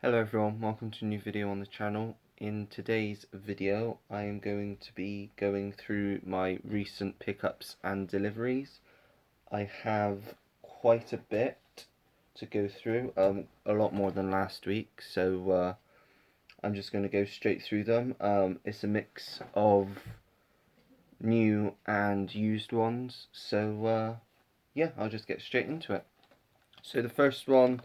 Hello everyone, welcome to a new video on the channel. In today's video I am going to be going through my recent pickups and deliveries. I have quite a bit to go through, a lot more than last week, so I'm just going to go straight through them. It's a mix of new and used ones, so yeah, I'll just get straight into it. So the first one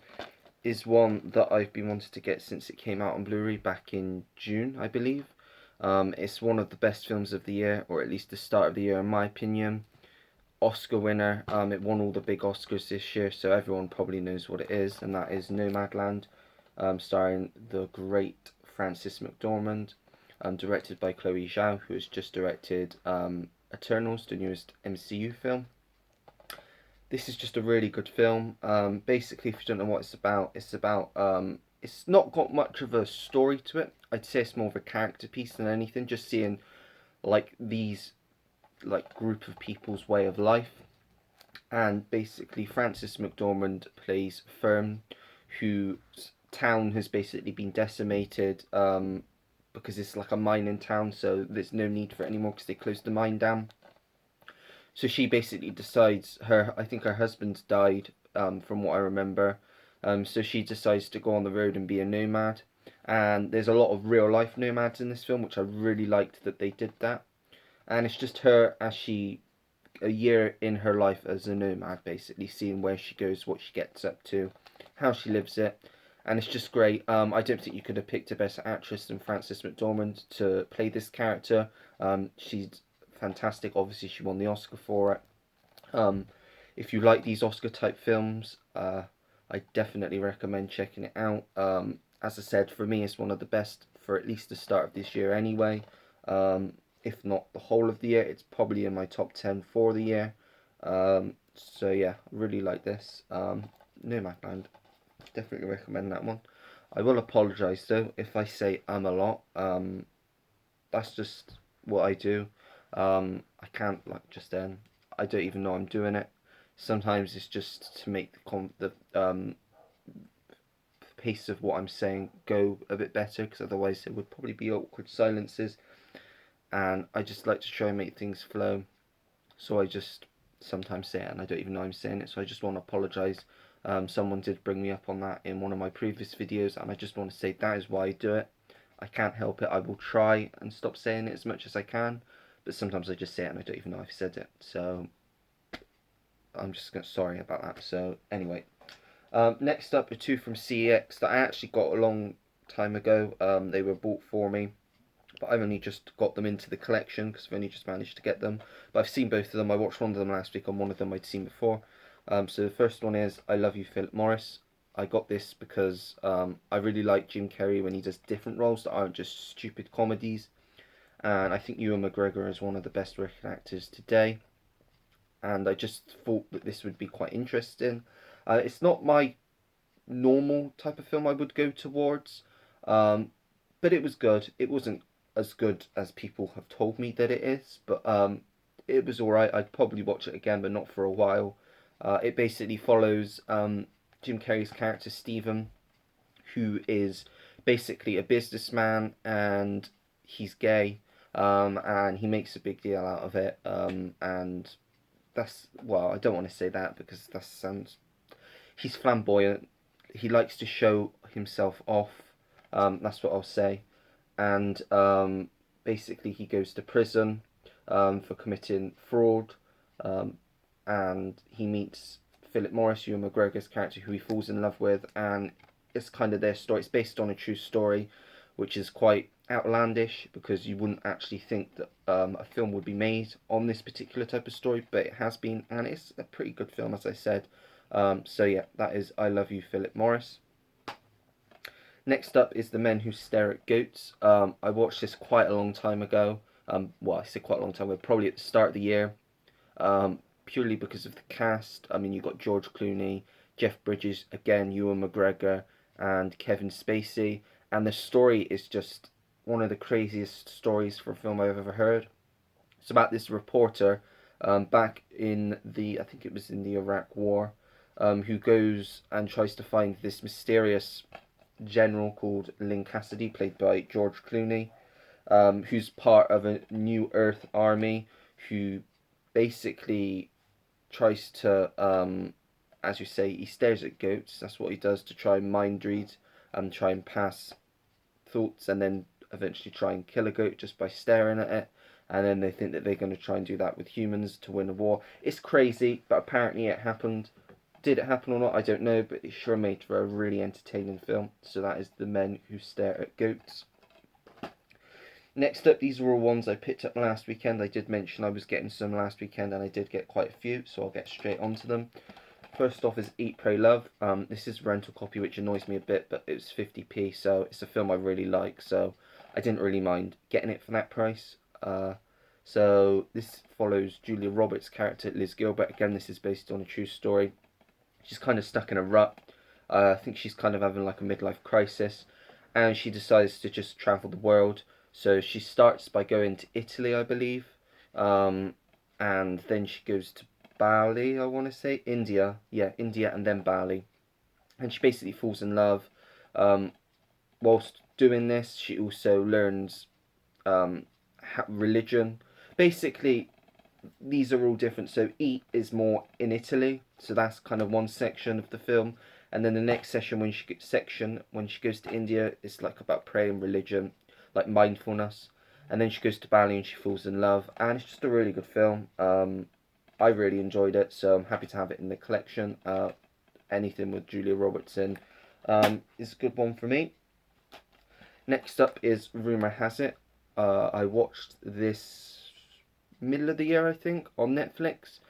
is one that I've been wanting to get since it came out on Blu-ray back in June, I believe. It's one of the best films of the year, or at least the start of the year in my opinion. Oscar winner. It won all the big Oscars this year, so everyone probably knows what it is, and that is Nomadland, starring the great Frances McDormand, directed by Chloe Zhao, who has just directed Eternals, the newest MCU film. This is just a really good film. Basically, if you don't know what it's about it's not got much of a story to it. I'd say it's more of a character piece than anything. Just seeing like these group of people's way of life, and basically Frances McDormand plays Fern, whose town has basically been decimated because it's like a mining town, so there's no need for it anymore because they closed the mine down. So she basically decides I think her husband's died, from what I remember. So she decides to go on the road and be a nomad. And there's a lot of real life nomads in this film, which I really liked that they did that. And it's just her as a year in her life as a nomad, basically seeing where she goes, what she gets up to, how she lives it. And it's just great. I don't think you could have picked a better actress than Frances McDormand to play this character. She's fantastic. Obviously, she won the Oscar for it. If you like these Oscar type films, I definitely recommend checking it out. As I said, for me, it's one of the best for at least the start of this year anyway. If not the whole of the year, it's probably in my top 10 for the year. So yeah, I really like this. Nomadland, definitely recommend that one. I will apologise though if I say a lot. That's just what I do. I can't just then. I don't even know I'm doing it. Sometimes it's just to make the pace of what I'm saying go a bit better, because otherwise there would probably be awkward silences. And I just like to try and make things flow. So I just sometimes say it and I don't even know I'm saying it. So I just want to apologise. Someone did bring me up on that in one of my previous videos, and I just want to say that is why I do it. I can't help it. I will try and stop saying it as much as I can, but sometimes I just say it and I don't even know I've said it. So I'm just sorry about that. So anyway, next up are two from CEX that I actually got a long time ago. They were bought for me, but I've only just got them into the collection because I've only just managed to get them. But I've seen both of them. I watched one of them last week and one of them I'd seen before. So the first one is I Love You, Philip Morris. I got this because I really like Jim Carrey when he does different roles that aren't just stupid comedies. And I think Ewan McGregor is one of the best working actors today. And I just thought that this would be quite interesting. It's not my normal type of film I would go towards, but it was good. It wasn't as good as people have told me that it is, but it was alright. I'd probably watch it again, but not for a while. It basically follows Jim Carrey's character Stephen, who is basically a businessman and he's gay, and he makes a big deal out of it. And that's, well, I don't want to say that because that sounds. He's flamboyant. He likes to show himself off. That's what I'll say. And basically, he goes to prison for committing fraud, and he meets Philip Morris, Ewan McGregor's character, who he falls in love with, and it's kind of their story. It's based on a true story, which is quite outlandish because you wouldn't actually think that a film would be made on this particular type of story, but it has been, and it's a pretty good film, as I said. So yeah, that is I Love You, Philip Morris. Next up is The Men Who Stare at Goats. I watched this quite a long time ago. Well, I say quite a long time ago, probably at the start of the year. Purely because of the cast. I mean, you got George Clooney, Jeff Bridges, again, Ewan McGregor, and Kevin Spacey. And the story is just one of the craziest stories for a film I've ever heard. It's about this reporter back in I think it was in the Iraq War, who goes and tries to find this mysterious general called Lynn Cassidy, played by George Clooney, who's part of a New Earth army who basically tries to, as you say, he stares at goats. That's what he does to try and mind read and try and pass thoughts, and then eventually try and kill a goat just by staring at it. And then they think that they're going to try and do that with humans to win a war. It's crazy, but apparently it happened. Did it happen or not? I don't know, but it sure made for a really entertaining film. So that is The Men Who Stare at Goats. Next up, these are all ones I picked up last weekend. I did mention I was getting some last weekend, and I did get quite a few, so I'll get straight onto them. First off is Eat, Pray, Love. This is a rental copy, which annoys me a bit, but it was 50p, so it's a film I really like, so I didn't really mind getting it for that price. So this follows Julia Roberts' character, Liz Gilbert. Again, this is based on a true story. She's kind of stuck in a rut. I think she's kind of having like a midlife crisis, and she decides to just travel the world. So she starts by going to Italy, I believe, and then she goes to Bali, I want to say. India, yeah, India, and then Bali. And she basically falls in love. Whilst doing this, she also learns religion. Basically, these are all different. So Eat is more in Italy, so that's kind of one section of the film. And then the next when she goes to India, it's like about prayer and religion, like mindfulness. And then she goes to Bali and she falls in love, and it's just a really good film. I really enjoyed it, so I'm happy to have it in the collection. Anything with Julia Roberts in is a good one for me. Next up is Rumour Has It. I watched this middle of the year, I think, on Netflix.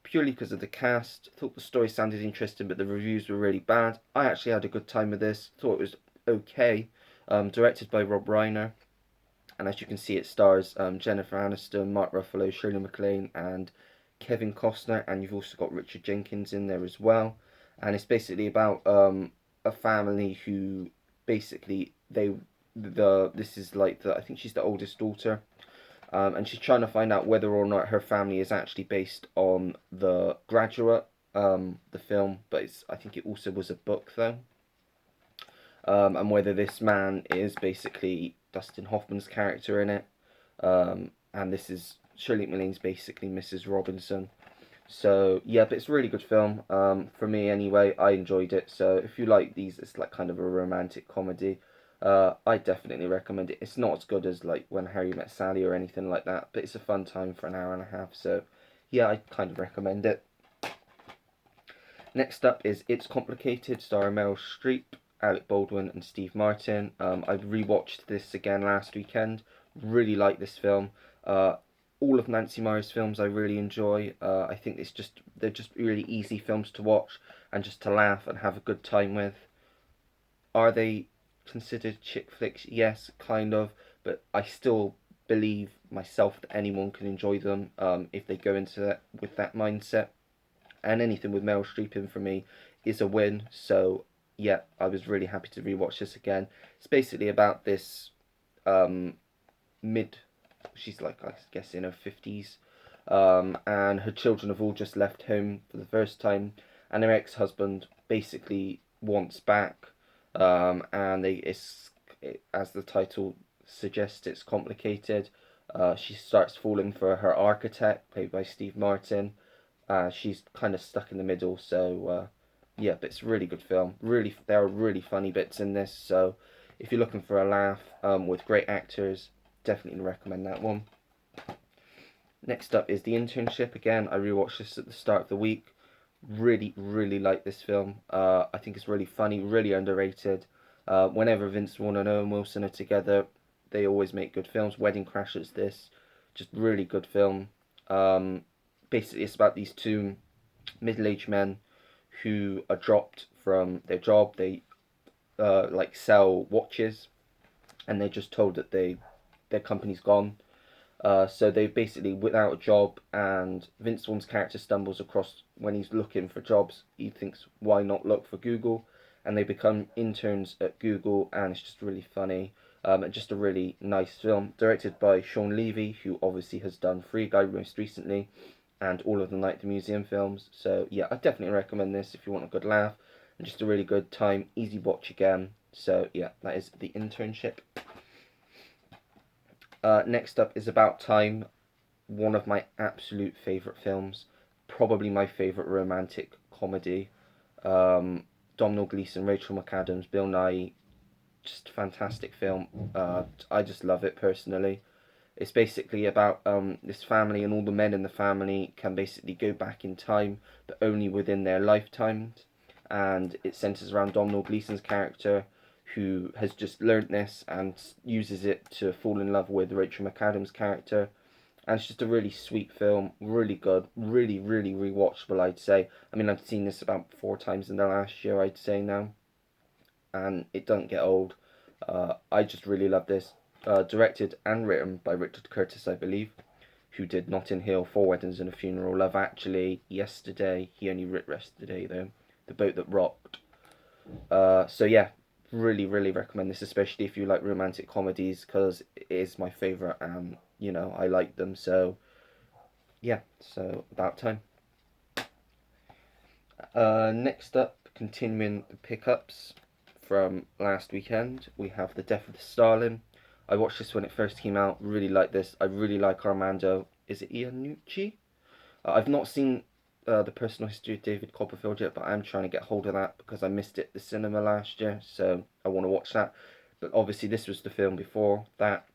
Purely because of the cast. Thought the story sounded interesting, but the reviews were really bad. I actually had a good time with this. Thought it was okay. Directed by Rob Reiner. And as you can see, it stars Jennifer Aniston, Mark Ruffalo, Shirley MacLaine, and Kevin Costner. And you've also got Richard Jenkins in there as well. And it's basically about a family who basically this is like I think she's the oldest daughter, and she's trying to find out whether or not her family is actually based on The Graduate, the film, but I think it also was a book though, and whether this man is basically Dustin Hoffman's character in it, and this is Shirley MacLaine's basically Mrs. Robinson. So yeah, but it's a really good film. For me anyway, I enjoyed it. So if you like these, it's like kind of a romantic comedy. I definitely recommend it. It's not as good as like When Harry Met Sally or anything like that, but it's a fun time for an hour and a half. So yeah, I kind of recommend it. Next up is It's Complicated, starring Meryl Streep, Alec Baldwin, and Steve Martin. I rewatched this again last weekend. Really like this film. All of Nancy Meyer's films I really enjoy. I think they're just really easy films to watch and just to laugh and have a good time with. Are they considered chick flicks? Yes, kind of, but I still believe myself that anyone can enjoy them if they go into it with that mindset. And anything with Meryl Streep in for me is a win. So yeah, I was really happy to rewatch this again. It's basically about this mid she's like I guess in her 50s, and her children have all just left home for the first time, and her ex-husband basically wants back, and as the title suggests, it's complicated. She starts falling for her architect, played by Steve Martin. She's kind of stuck in the middle, so yeah, but it's a really good film. Really, there are really funny bits in this, so if you're looking for a laugh with great actors, definitely recommend that one. Next up is The Internship. Again, I rewatched this at the start of the week. Really, really like this film. I think it's really funny, really underrated. Whenever Vince Vaughn and Owen Wilson are together, they always make good films. Wedding Crashers, this, just really good film. Basically, it's about these two middle-aged men who are dropped from their job. They like sell watches, and they're just told that their company's gone. So they're basically without a job, and Vince Vaughn's character stumbles across, when he's looking for jobs, he thinks, why not look for Google? And they become interns at Google, and it's just really funny. And just a really nice film, directed by Sean Levy, who obviously has done Free Guy most recently, and all of the Night at the Museum films. So yeah, I definitely recommend this if you want a good laugh. and just a really good time, easy watch again. So yeah, that is The Internship. Next up is About Time, one of my absolute favourite films, probably my favourite romantic comedy. Domhnall Gleeson, Rachel McAdams, Bill Nighy, just fantastic film. I just love it personally. It's basically about this family, and all the men in the family can basically go back in time, but only within their lifetimes. And it centres around Domhnall Gleeson's character, who has just learnt this and uses it to fall in love with Rachel McAdams' character. And it's just a really sweet film, really good, really, really rewatchable, I'd say. I mean, I've seen this about 4 times in the last year, I'd say now, and it doesn't get old. I just really love this. Directed and written by Richard Curtis, I believe, who did Notting Hill, Four Weddings and a Funeral, Love Actually, Yesterday. He only wrote Yesterday though. The Boat That Rocked. So yeah, really, really recommend this, especially if you like romantic comedies, because it is my favourite, and you know I like them. So yeah, so About Time. Next up, continuing the pickups from last weekend, we have The Death of Stalin. I watched this when it first came out, really like this. I really like Armando. Is it Iannucci? I've not seen The Personal History of David Copperfield yet, but I'm trying to get hold of that because I missed it at the cinema last year, so I want to watch that. But obviously this was the film before that,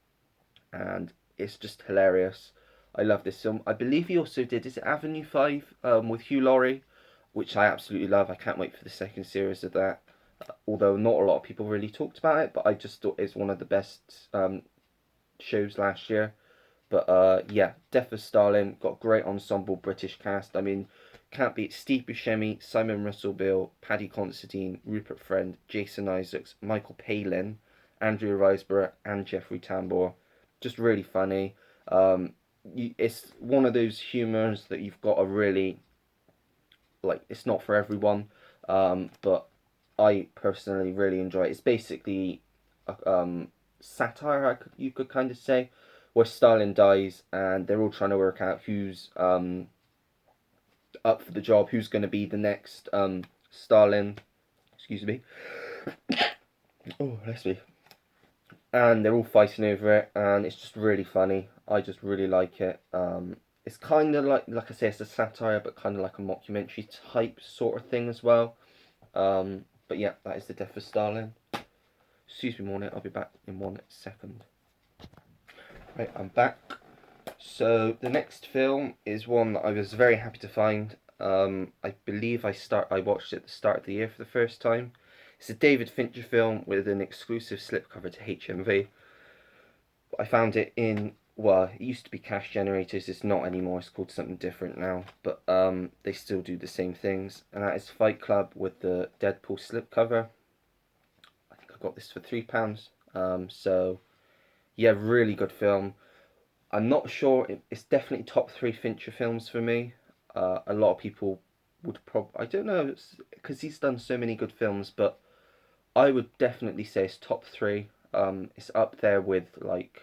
and it's just hilarious. I love this film. I believe he also did, is it Avenue 5 with Hugh Laurie, which I absolutely love. I can't wait for the second series of that. Although not a lot of people really talked about it, but I just thought it's one of the best shows last year. But yeah, Death of Stalin, got a great ensemble British cast. I mean, can't beat Steve Buscemi, Simon Russell Beale, Paddy Considine, Rupert Friend, Jason Isaacs, Michael Palin, Andrea Riseborough, and Jeffrey Tambor. Just really funny. It's one of those humours that you've got to really like. It's not for everyone, but I personally really enjoy it. It's basically a satire, you could kind of say, where Stalin dies and they're all trying to work out who's up for the job, who's going to be the next Stalin. Excuse me. Oh, bless me. And they're all fighting over it, and it's just really funny. I just really like it. It's kind of like I say, it's a satire, but kind of like a mockumentary type sort of thing as well. But yeah, that is The Death of Stalin. Excuse me, Morning. I'll be back in 1 second. Right, I'm back. So the next film is one that I was very happy to find. I believe I watched it at the start of the year for the first time. It's a David Fincher film with an exclusive slipcover to HMV. I found it in, well, it used to be Cash Generators. It's not anymore. It's called something different now. But they still do the same things. And that is Fight Club with the Deadpool slipcover. I think I got this for £3. So yeah, really good film. I'm not sure. It's definitely top 3 Fincher films for me. A lot of people would I don't know, because he's done so many good films, but I would definitely say it's top 3. It's up there with like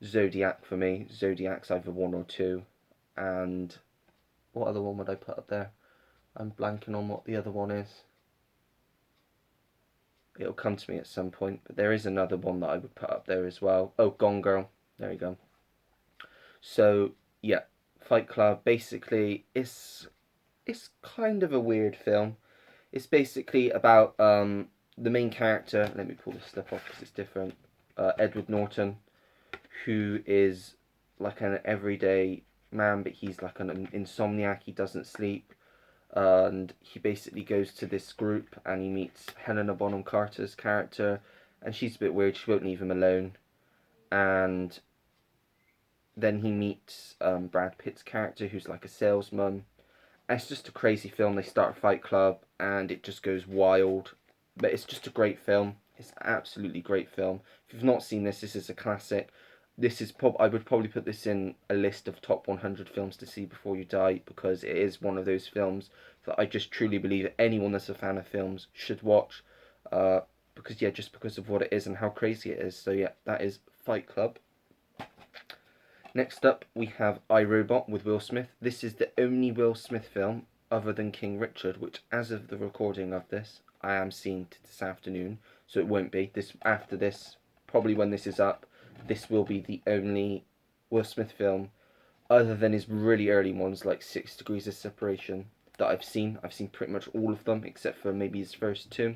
Zodiac for me. Zodiac's either 1 or 2, and what other one would I put up there? I'm blanking on what the other one is. It'll come to me at some point, but there is another one that I would put up there as well. Oh, Gone Girl. There you go. So yeah, Fight Club. Basically, it's kind of a weird film. It's basically about the main character. Let me pull this stuff off because it's different. Edward Norton, who is like an everyday man, but he's like an insomniac. He doesn't sleep, and he basically goes to this group and he meets Helena Bonham Carter's character, and she's a bit weird. She won't leave him alone, and then he meets Brad Pitt's character, who's like a salesman. And it's just a crazy film. They start a fight club, and it just goes wild. But it's just a great film. It's an absolutely great film. If you've not seen this, this is a classic. This is I would probably put this in a list of top 100 films to see before you die, because it is one of those films that I just truly believe anyone that's a fan of films should watch. Because yeah, just because of what it is and how crazy it is. So yeah, that is Fight Club. Next up, we have I, Robot with Will Smith. This is the only Will Smith film other than King Richard, which, as of the recording of this, I am seeing this afternoon. So it won't be this after this. Probably when this is up, this will be the only Will Smith film, other than his really early ones like 6 Degrees of Separation, that I've seen. I've seen pretty much all of them except for maybe his first two.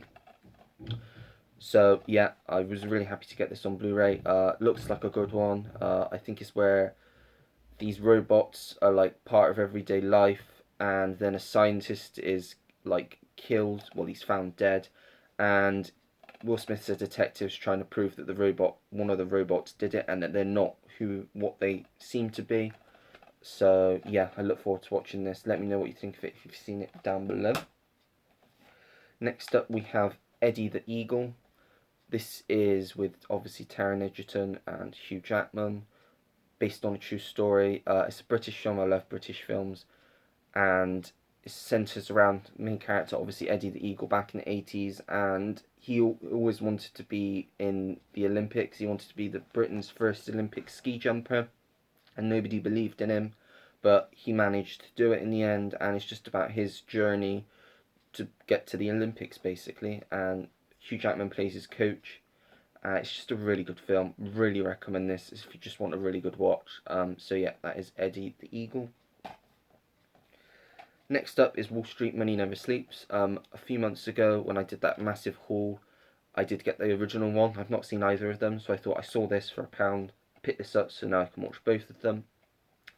So yeah, I was really happy to get this on Blu-ray. Looks like a good one. I think it's where these robots are like part of everyday life, and then a scientist is like killed. Well, he's found dead, and Will Smith's a detective's trying to prove that one of the robots did it, and that they're not what they seem to be. So yeah, I look forward to watching this. Let me know what you think of it if you've seen it down below. Next up we have Eddie the Eagle. This is with obviously Taron Egerton and Hugh Jackman, based on a true story. It's a British film. I love British films, and it centres around the main character, obviously Eddie the Eagle, back in the 80s, and he always wanted to be in the Olympics. He wanted to be Britain's first Olympic ski jumper, and nobody believed in him, but he managed to do it in the end, and it's just about his journey to get to the Olympics, basically, and Hugh Jackman plays his coach. It's just a really good film. Really recommend this if you just want a really good watch. So yeah, that is Eddie the Eagle. Next up is Wall Street Money Never Sleeps. A few months ago when I did that massive haul, I did get the original one. I've not seen either of them, so I thought I saw this for £1. Pick this up so now I can watch both of them.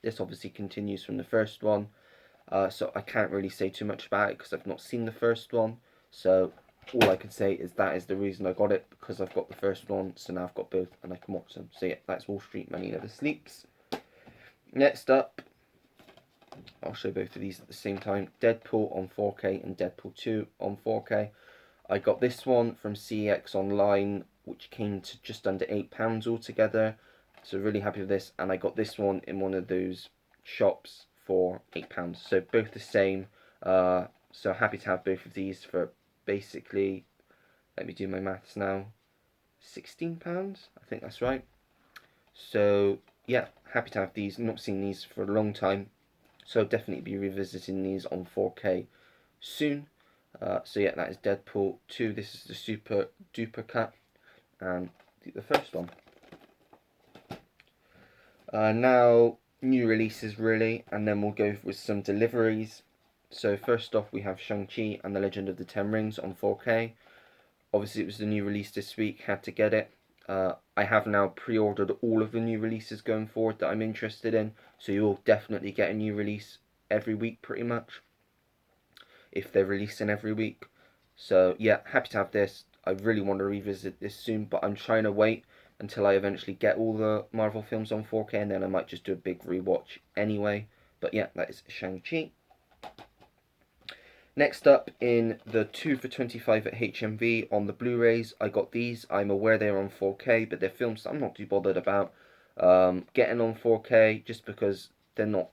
This obviously continues from the first one, so I can't really say too much about it because I've not seen the first one. So all I can say is that is the reason I got it, because I've got the first one, so now I've got both and I can watch them. So yeah, that's Wall Street Money Never Sleeps. Next up, I'll show both of these at the same time. Deadpool on 4K and Deadpool 2 on 4K. I got this one from CEX Online, which came to just under £8 altogether. So really happy with this. And I got this one in one of those shops for £8. So both the same. So happy to have both of these for basically, let me do my maths now, £16. I think that's right. So yeah, happy to have these. Not seen these for a long time, so I'll definitely be revisiting these on 4K soon. So yeah, that is Deadpool 2. This is the super duper cut, and the first one. Now new releases really, and then we'll go with some deliveries. So first off we have Shang-Chi and the Legend of the Ten Rings on 4K. Obviously it was the new release this week, had to get it. I have now pre-ordered all of the new releases going forward that I'm interested in, so you'll definitely get a new release every week pretty much, if they're releasing every week. So yeah, happy to have this. I really want to revisit this soon, but I'm trying to wait until I eventually get all the Marvel films on 4K, and then I might just do a big rewatch anyway. But yeah, that is Shang-Chi. Next up, in the 2 for 25 at HMV on the Blu-rays, I got these. I'm aware they're on 4K, but they're films I'm not too bothered about getting on 4K, just because they're not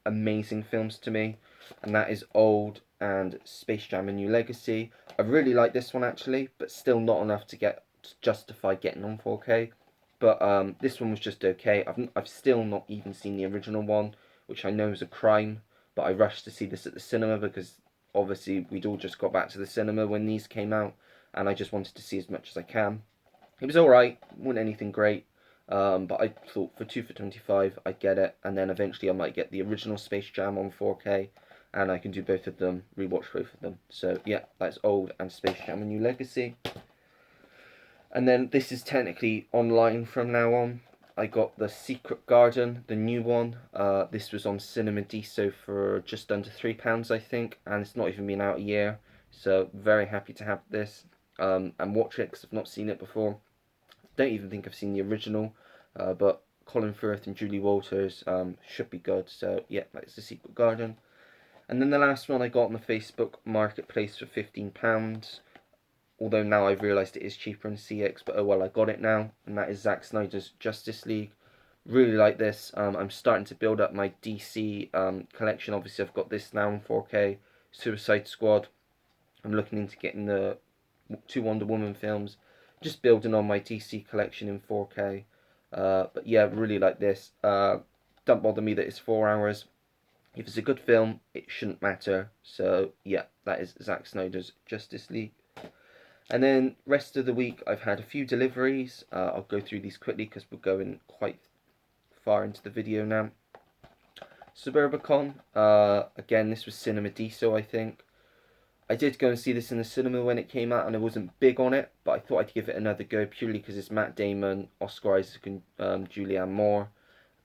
amazing films to me. And that is Old and Space Jam: A New Legacy. I really like this one actually, but still not enough to justify getting on 4K. But this one was just okay. I've still not even seen the original one, which I know is a crime. But I rushed to see this at the cinema because obviously we'd all just got back to the cinema when these came out, and I just wanted to see as much as I can. It was alright, wasn't anything great, but I thought for 2 for 25 I'd get it, and then eventually I might get the original Space Jam on 4K, and I can do both of them, rewatch both of them. So yeah, that's Old and Space Jam: A New Legacy. And then this is technically online from now on. I got The Secret Garden, the new one. This was on Cinema Deso for just under £3, I think, and it's not even been out a year. So very happy to have this and watch it because I've not seen it before. Don't even think I've seen the original, but Colin Firth and Julie Walters should be good. So yeah, that's The Secret Garden. And then the last one I got on the Facebook Marketplace for £15. Although now I've realised it is cheaper in CX, but oh well, I got it now, and that is Zack Snyder's Justice League. Really like this. I'm starting to build up my DC collection. Obviously, I've got this now in 4K. Suicide Squad. I'm looking into getting the 2 Wonder Woman films. Just building on my DC collection in 4K. But yeah, really like this. Don't bother me that it's 4 hours. If it's a good film, it shouldn't matter. So yeah, that is Zack Snyder's Justice League. And then rest of the week, I've had a few deliveries. I'll go through these quickly because we're going quite far into the video now. Suburbicon, again, this was Cinema Diesel, I think. I did go and see this in the cinema when it came out, and I wasn't big on it, but I thought I'd give it another go purely because it's Matt Damon, Oscar Isaac, and Julianne Moore,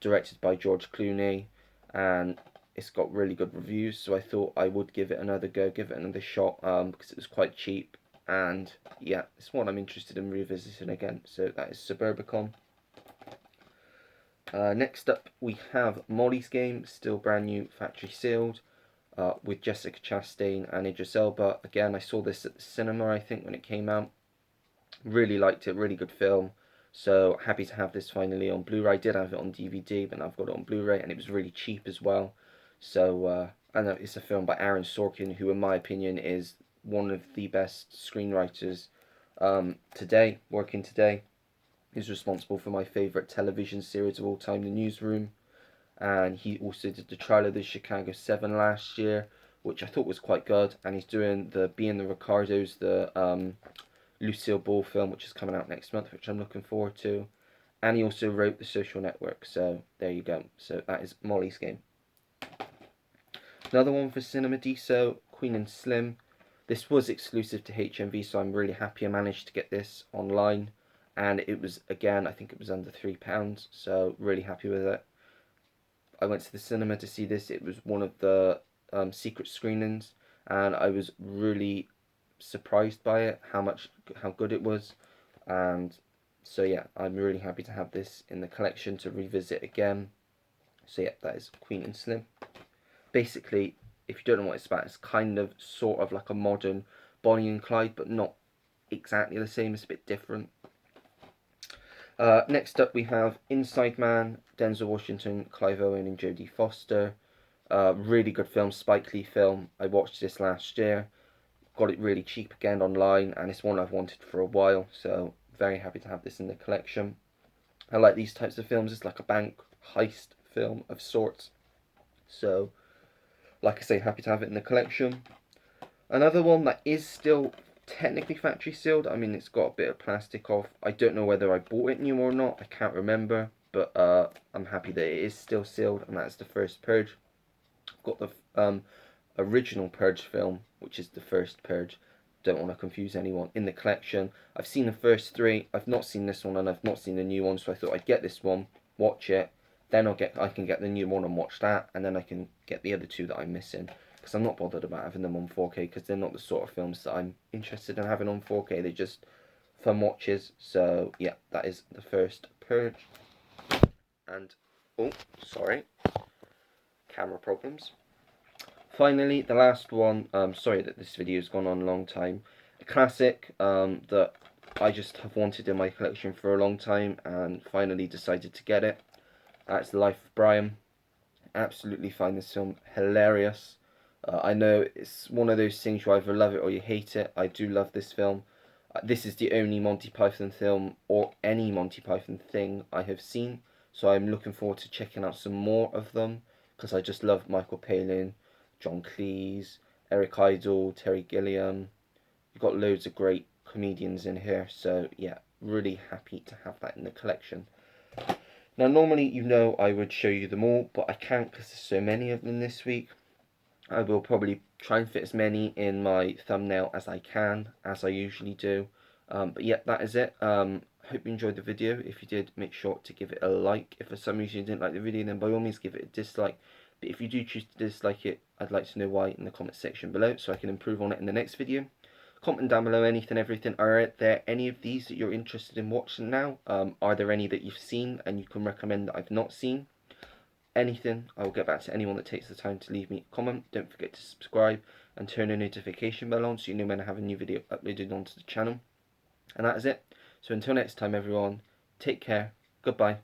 directed by George Clooney, and it's got really good reviews. So I thought I would give it another go, give it another shot, because it was quite cheap, and yeah, it's one I'm interested in revisiting again. So that is Suburbicon. Next up, we have Molly's Game, still brand new, factory sealed. With Jessica Chastain and Idris Elba. Again, I saw this at the cinema, I think, when it came out. Really liked it, really good film. So happy to have this finally on Blu-ray. I did have it on DVD, but now I've got it on Blu-ray, and it was really cheap as well. So I know it's a film by Aaron Sorkin, who in my opinion is one of the best screenwriters today, working today. He's responsible for my favourite television series of all time, The Newsroom. And he also did the trial of the Chicago 7 last year, which I thought was quite good. And he's doing the Being the Ricardos, the Lucille Ball film, which is coming out next month, which I'm looking forward to. And he also wrote The Social Network, so there you go. So that is Molly's Game. Another one for Cinema Deso, Queen and Slim. This was exclusive to HMV, so I'm really happy I managed to get this online. And it was, again, I think it was under £3, so really happy with it. I went to the cinema to see this. It was one of the secret screenings, and I was really surprised by it, how good it was. And so yeah, I'm really happy to have this in the collection to revisit again. So yeah, that is Queen and Slim. Basically, if you don't know what it's about, it's kind of sort of like a modern Bonnie and Clyde, but not exactly the same. It's a bit different. Next up, we have Inside Man, Denzel Washington, Clive Owen, and Jodie Foster. Really good film, Spike Lee film. I watched this last year. Got it really cheap again online, and it's one I've wanted for a while, so very happy to have this in the collection. I like these types of films. It's like a bank heist film of sorts. So, like I say, happy to have it in the collection. Another one that is still technically factory sealed. I mean, it's got a bit of plastic off. I don't know whether I bought it new or not. I can't remember, but I'm happy that it is still sealed, and that's the first Purge. I've got the original Purge film, which is the first Purge. Don't want to confuse anyone, in the collection. I've seen the first three. I've not seen this one, and I've not seen the new one, so I thought I'd get this one, watch it, then I can get the new one and watch that, and then I can get the other two that I'm missing. Because I'm not bothered about having them on 4K, because they're not the sort of films that I'm interested in having on 4K. They're just fun watches. So yeah, that is the first Purge. And oh, sorry, camera problems. Finally, the last one. Sorry that this video has gone on a long time. A classic that I just have wanted in my collection for a long time, and finally decided to get it. That's The Life of Brian. Absolutely find this film hilarious. I know it's one of those things you either love it or you hate it. I do love this film. This is the only Monty Python film or any Monty Python thing I have seen. So I'm looking forward to checking out some more of them, because I just love Michael Palin, John Cleese, Eric Idle, Terry Gilliam. You've got loads of great comedians in here. So yeah, really happy to have that in the collection. Now normally, you know, I would show you them all, but I can't because there's so many of them this week. I will probably try and fit as many in my thumbnail as I can, as I usually do. But yeah, that is it. Hope you enjoyed the video. If you did, make sure to give it a like. If for some reason you didn't like the video, then by all means give it a dislike. But if you do choose to dislike it, I'd like to know why in the comment section below, so I can improve on it in the next video. Comment down below anything, everything. Are there any of these that you're interested in watching now? Are there any that you've seen and you can recommend that I've not seen? Anything. I will get back to anyone that takes the time to leave me a comment. Don't forget to subscribe and turn the notification bell on so you know when I have a new video uploaded onto the channel. And that is it. So until next time, everyone, take care. Goodbye.